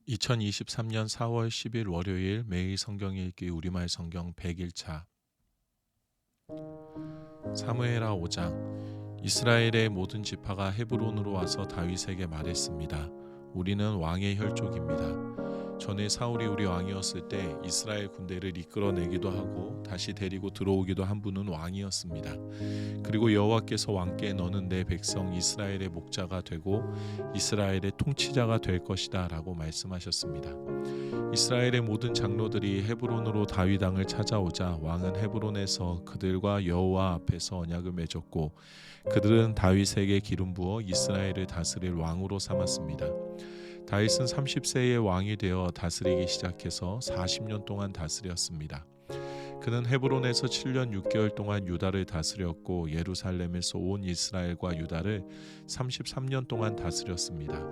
2023년 4월 10일 월요일 매일 성경 읽기 우리말 성경 100일차 사무엘하 5장. 이스라엘의 모든 지파가 헤브론으로 와서 다윗에게 말했습니다. 우리는 왕의 혈족입니다. 전에 사울이 우리 왕이었을 때 이스라엘 군대를 이끌어내기도 하고 다시 데리고 들어오기도 한 분은 왕이었습니다. 그리고 여호와께서 왕께 너는 내 백성 이스라엘의 목자가 되고 이스라엘의 통치자가 될 것이다 라고 말씀하셨습니다. 이스라엘의 모든 장로들이 헤브론으로 다윗 왕을 찾아오자 왕은 헤브론에서 그들과 여호와 앞에서 언약을 맺었고 그들은 다윗에게 기름 부어 이스라엘을 다스릴 왕으로 삼았습니다. 다윗은 30세의 왕이 되어 다스리기 시작해서 40년 동안 다스렸습니다. 그는 헤브론에서 7년 6개월 동안 유다를 다스렸고 예루살렘에서 온 이스라엘과 유다를 33년 동안 다스렸습니다.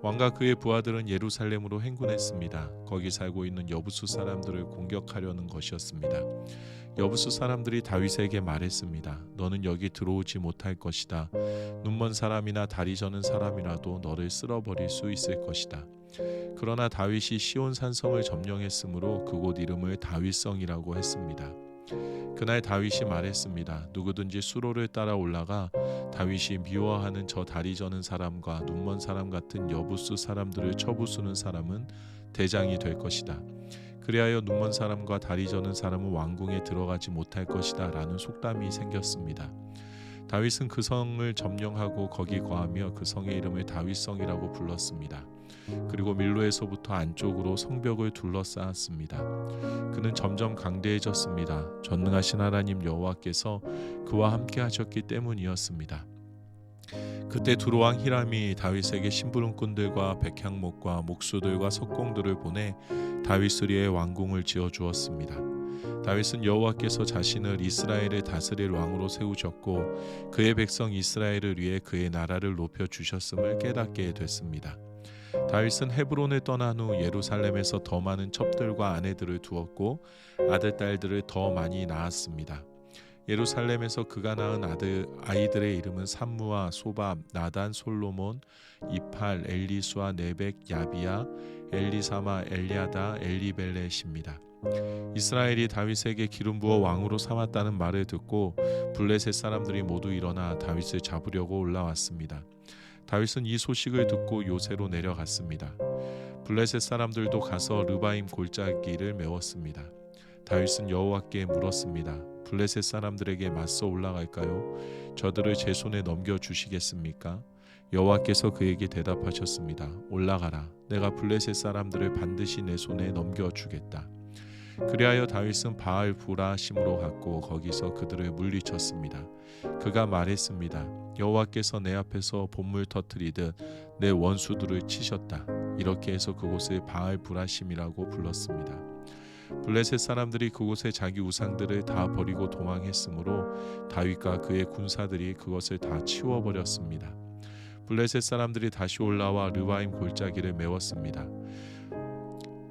왕과 그의 부하들은 예루살렘으로 행군했습니다. 거기 살고 있는 여부수 사람들을 공격하려는 것이었습니다. 여부수 사람들이 다윗에게 말했습니다. 너는 여기 들어오지 못할 것이다. 눈먼 사람이나 다리 저는 사람이라도 너를 쓸어버릴 수 있을 것이다. 그러나 다윗이 시온 산성을 점령했으므로 그곳 이름을 다윗성이라고 했습니다. 그날 다윗이 말했습니다. 누구든지 수로를 따라 올라가 다윗이 미워하는 저 다리 저는 사람과 눈먼 사람 같은 여부수 사람들을 쳐부수는 사람은 대장이 될 것이다. 그리하여 눈먼 사람과 다리 저는 사람은 왕궁에 들어가지 못할 것이다 라는 속담이 생겼습니다. 다윗은 그 성을 점령하고 거기 거하며 그 성의 이름을 다윗성이라고 불렀습니다. 그리고 밀로에서부터 안쪽으로 성벽을 둘러싸았습니다. 그는 점점 강대해졌습니다. 전능하신 하나님 여호와께서 그와 함께 하셨기 때문이었습니다. 그때 두로왕 히람이 다윗에게 심부름꾼들과 백향목과 목수들과 석공들을 보내 다윗 수리에 왕궁을 지어주었습니다. 다윗은 여호와께서 자신을 이스라엘을 다스릴 왕으로 세우셨고 그의 백성 이스라엘을 위해 그의 나라를 높여주셨음을 깨닫게 됐습니다. 다윗은 헤브론을 떠난 후 예루살렘에서 더 많은 첩들과 아내들을 두었고 아들 딸들을 더 많이 낳았습니다. 예루살렘에서 그가 낳은 아이들의 이름은 삼무아, 소밥, 나단, 솔로몬, 이팔, 엘리수아, 네벡, 야비야, 엘리사마, 엘리아다, 엘리벨렛입니다. 이스라엘이 다윗에게 기름 부어 왕으로 삼았다는 말을 듣고 블레셋 사람들이 모두 일어나 다윗을 잡으려고 올라왔습니다. 다윗은 이 소식을 듣고 요새로 내려갔습니다. 블레셋 사람들도 가서 르바임 골짜기를 메웠습니다. 다윗은 여호와께 물었습니다. 블레셋 사람들에게 맞서 올라갈까요? 저들을 제 손에 넘겨주시겠습니까? 여호와께서 그에게 대답하셨습니다. 올라가라. 내가 블레셋 사람들을 반드시 내 손에 넘겨주겠다. 그리하여 다윗은 바알 부라심으로 갔고 거기서 그들을 물리쳤습니다. 그가 말했습니다. 여호와께서 내 앞에서 봇물 터뜨리듯 내 원수들을 치셨다. 이렇게 해서 그곳을 바알 부라심이라고 불렀습니다. 블레셋 사람들이 그곳에 자기 우상들을 다 버리고 도망했으므로 다윗과 그의 군사들이 그것을 다 치워버렸습니다. 블레셋 사람들이 다시 올라와 르바임 골짜기를 메웠습니다.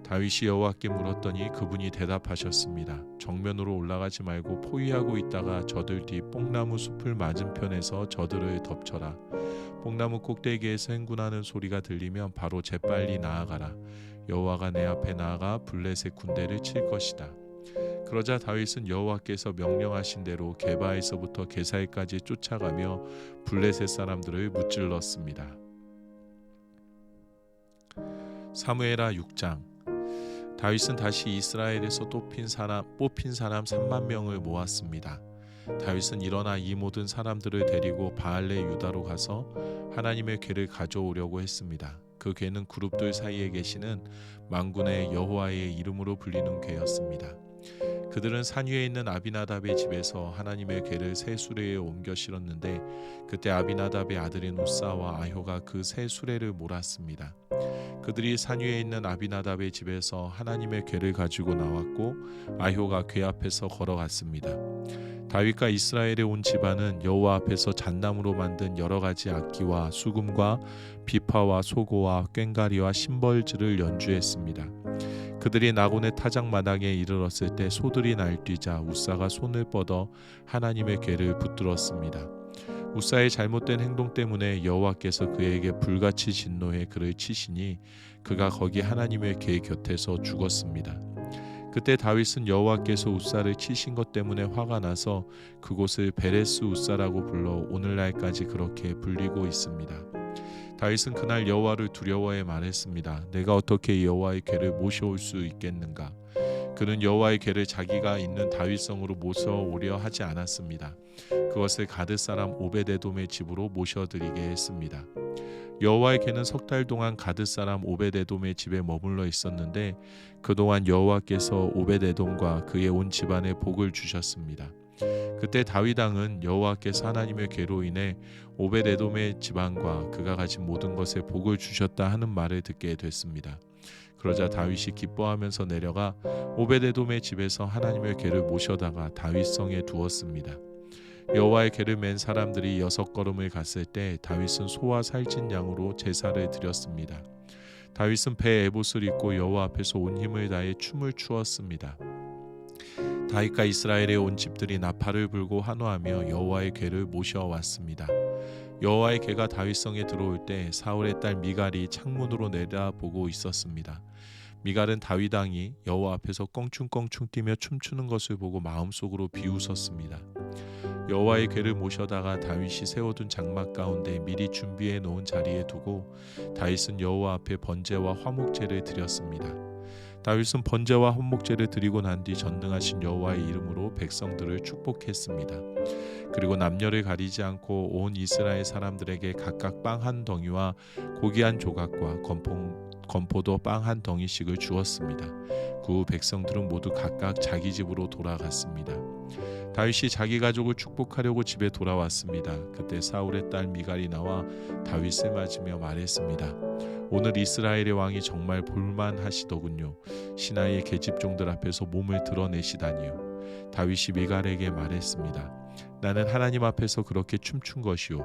다윗이 여호와께 물었더니 그분이 대답하셨습니다. 정면으로 올라가지 말고 포위하고 있다가 저들 뒤 뽕나무 숲을 맞은편에서 저들을 덮쳐라. 뽕나무 꼭대기에서 행군하는 소리가 들리면 바로 재빨리 나아가라. 여호와가 내 앞에 나아가 블레셋 군대를 칠 것이다. 그러자 다윗은 여호와께서 명령하신 대로 게바에서부터 게살까지 쫓아가며 블레셋 사람들을 무찔렀습니다. 사무엘하 6장. 다윗은 다시 이스라엘에서 뽑힌 사람 3만 명을 모았습니다. 다윗은 일어나 이 모든 사람들을 데리고 바알레 유다로 가서 하나님의 궤를 가져오려고 했습니다. 그 궤는 그룹들 사이에 계시는 만군의 여호와의 이름으로 불리는 궤였습니다. 그들은 산 위에 있는 아비나답의 집에서 하나님의 궤를 새 수레에 옮겨 실었는데 그때 아비나답의 아들인 우사와 아효가 그 새 수레를 몰았습니다. 그들이 산 위에 있는 아비나답의 집에서 하나님의 궤를 가지고 나왔고 아효가 궤 앞에서 걸어갔습니다. 다윗과 이스라엘에 온 집안은 여호와 앞에서 잣나무로 만든 여러 가지 악기와 수금과 비파와 소고와 꽹과리와 심벌즈를 연주했습니다. 그들이 나곤의 타작마당에 이르렀을 때 소들이 날뛰자 우사가 손을 뻗어 하나님의 궤를 붙들었습니다. 우사의 잘못된 행동 때문에 여호와께서 그에게 불같이 진노해 그를 치시니 그가 거기 하나님의 궤 곁에서 죽었습니다. 그때 다윗은 여호와께서 우사를 치신 것 때문에 화가 나서 그곳을 베레스 우사라고 불러 오늘날까지 그렇게 불리고 있습니다. 다윗은 그날 여호와를 두려워해 말했습니다. 내가 어떻게 여호와의 궤를 모셔올 수 있겠는가? 그는 여호와의 궤를 자기가 있는 다윗성으로 모셔오려 하지 않았습니다. 그것을 가드 사람 오베데돔의 집으로 모셔드리게 했습니다. 여호와의 궤는 석 달 동안 가드 사람 오베데돔의 집에 머물러 있었는데 그동안 여호와께서 오베데돔과 그의 온 집안에 복을 주셨습니다. 그때 다윗 왕은 여호와께서 하나님의 궤로 인해 오베데돔의 집안과 그가 가진 모든 것에 복을 주셨다 하는 말을 듣게 됐습니다. 그러자 다윗이 기뻐하면서 내려가 오베데돔의 집에서 하나님의 궤를 모셔다가 다윗성에 두었습니다. 여호와의 궤를 맨 사람들이 6걸음을 갔을 때 다윗은 소와 살찐 양으로 제사를 드렸습니다. 다윗은 배 에봇을 입고 여호와 앞에서 온 힘을 다해 춤을 추었습니다. 다윗과 이스라엘의 온 집들이 나팔을 불고 환호하며 여호와의 궤를 모셔왔습니다. 여호와의 궤가 다윗성에 들어올 때 사울의 딸 미갈이 창문으로 내다보고 있었습니다. 미갈은 다윗 왕이 여호와 앞에서 껑충껑충 뛰며 춤추는 것을 보고 마음속으로 비웃었습니다. 여호와의 궤를 모셔다가 다윗이 세워둔 장막 가운데 미리 준비해 놓은 자리에 두고 다윗은 여호와 앞에 번제와 화목제를 드렸습니다. 다윗은 번제와 화목제를 드리고 난 뒤 전능하신 여호와의 이름으로 백성들을 축복했습니다. 그리고 남녀를 가리지 않고 온 이스라엘 사람들에게 각각 빵 한 덩이와 고기 한 조각과 건포도 빵 한 덩이씩을 주었습니다. 그 후 백성들은 모두 각각 자기 집으로 돌아갔습니다. 다윗이 자기 가족을 축복하려고 집에 돌아왔습니다. 그때 사울의 딸 미갈이 나와 다윗을 맞으며 말했습니다. 오늘 이스라엘의 왕이 정말 볼만하시더군요. 신하의 계집종들 앞에서 몸을 드러내시다니요. 다윗이 미갈에게 말했습니다. 나는 하나님 앞에서 그렇게 춤춘 것이요.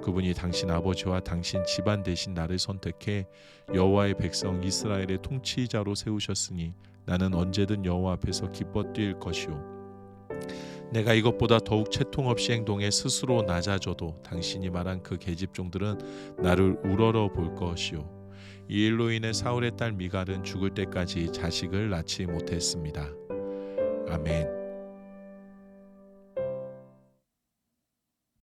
그분이 당신 아버지와 당신 집안 대신 나를 선택해 여호와의 백성 이스라엘의 통치자로 세우셨으니 나는 언제든 여호와 앞에서 기뻐 뛸 것이요. 내가 이것보다 더욱 채통 없이 행동해 스스로 낮아져도 당신이 말한 그 계집종들은 나를 우러러 볼 것이요. 이 일로 인해 사울의 딸 미갈은 죽을 때까지 자식을 낳지 못했습니다. 아멘.